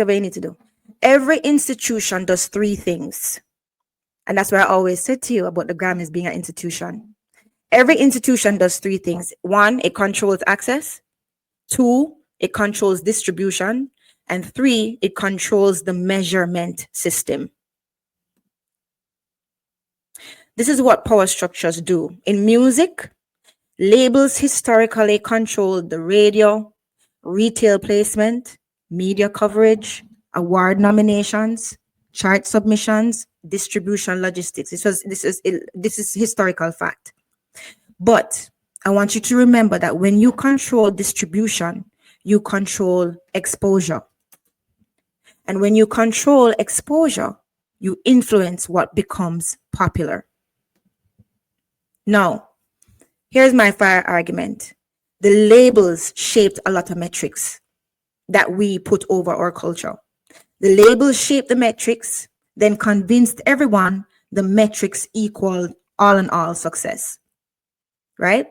Whatever you need to do. Every institution does three things. And that's why I always said to you about the Grammys being an institution. Every institution does three things. One, it controls access. Two, it controls distribution. And three, it controls the measurement system. This is what power structures do. In music, labels historically controlled the radio, retail placement, media coverage, award nominations, chart submissions, distribution logistics. This is historical fact. But I want you to remember that when you control distribution, you control exposure. And when you control exposure, you influence what becomes popular. Now, here's my fire argument. The labels shaped a lot of metrics that we put over our culture. The labels shaped the metrics, then convinced everyone the metrics equaled all in all success. Right?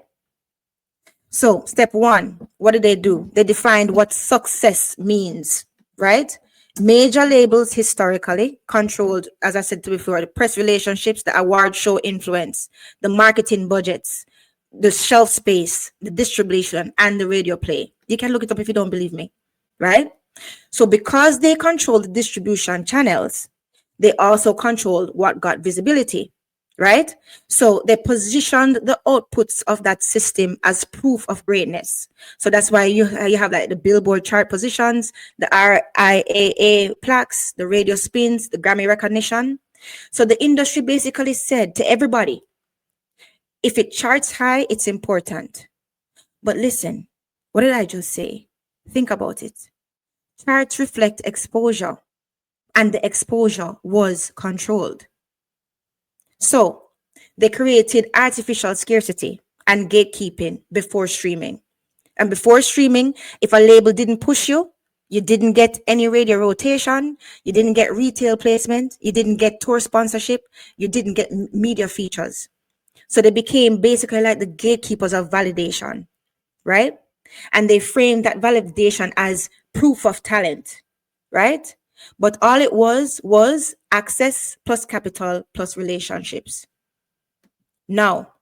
So, step one, what did they do? They defined what success means, right? Major labels historically controlled, as I said before, the press relationships, the award show influence, the marketing budgets, the shelf space, the distribution, and the radio play. You can look it up if you don't believe me, right? So because they control the distribution channels, they also controlled what got visibility, right? So they positioned the outputs of that system as proof of greatness. So that's why you have like the Billboard chart positions, the RIAA plaques, the radio spins, the Grammy recognition. So the industry basically said to everybody, if it charts high, it's important. But listen, what did I just say? Think about it. Charts reflect exposure, and the exposure was controlled. So they created artificial scarcity and gatekeeping before streaming. And before streaming, if a label didn't push you, you didn't get any radio rotation, you didn't get retail placement, you didn't get tour sponsorship, you didn't get media features. So they became basically like the gatekeepers of validation, right? And they framed that validation as proof of talent, right? But all it was access plus capital plus relationships. Now,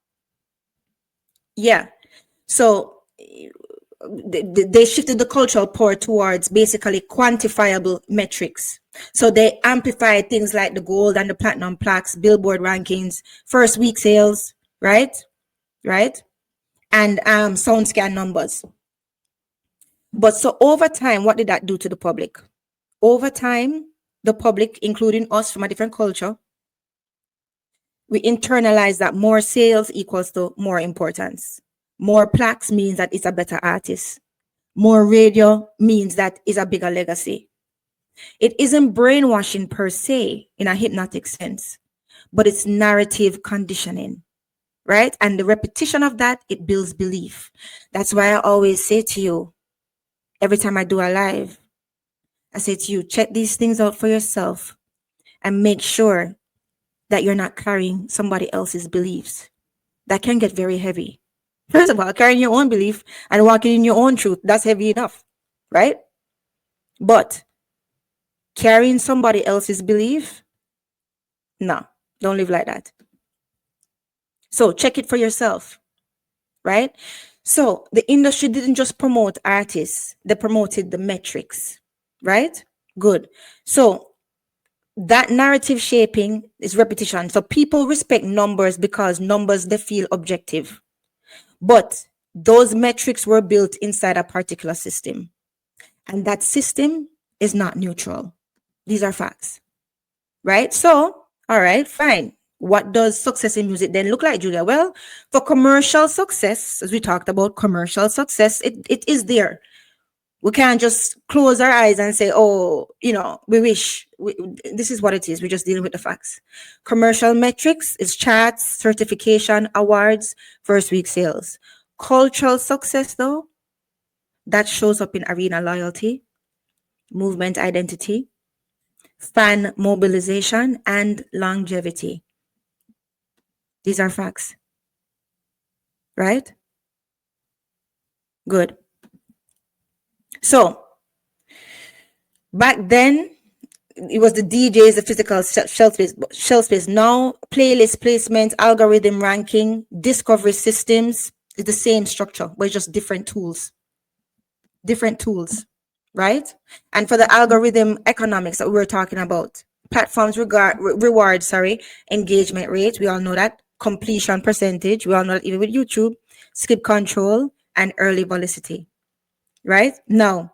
yeah, so they shifted the cultural power towards basically quantifiable metrics. So they amplified things like the gold and the platinum plaques, Billboard rankings, first week sales, right? And SoundScan numbers. But so over time, what did that do to the public? Over time, the public, including us from a different culture, we internalize that more sales equals to more importance. More plaques means that it's a better artist. More radio means that it's a bigger legacy. It isn't brainwashing per se in a hypnotic sense, but it's narrative conditioning, right? And the repetition of that, it builds belief. That's why I always say to you, every time I do a live, I say to you, check these things out for yourself and make sure that you're not carrying somebody else's beliefs. That can get very heavy. First of all, carrying your own belief and walking in your own truth, that's heavy enough, right? But carrying somebody else's belief, no, don't live like that. So check it for yourself, right? So the industry didn't just promote artists, they promoted the metrics, right? Good. So that narrative shaping is repetition. So people respect numbers because numbers, they feel objective. But those metrics were built inside a particular system. And that system is not neutral. These are facts, right? So, all right, fine. What does success in music then look like, Julia? Well, for commercial success, as we talked about commercial success, it is there. We can't just close our eyes and say, oh, we wish. This is what it is. We're just dealing with the facts. Commercial metrics is charts, certification, awards, first week sales. Cultural success, though, that shows up in arena loyalty, movement identity, fan mobilization, and longevity. These are facts. Right? Good. So, Back then, it was the DJs, the physical shelf space. Now, playlist placement, algorithm ranking, discovery systems is the same structure, but it's just different tools, right? And for the algorithm economics that we were talking about, platforms reward, engagement rate. We all know that. Completion percentage. We all know that even with YouTube, skip control and early velocity, right? Now,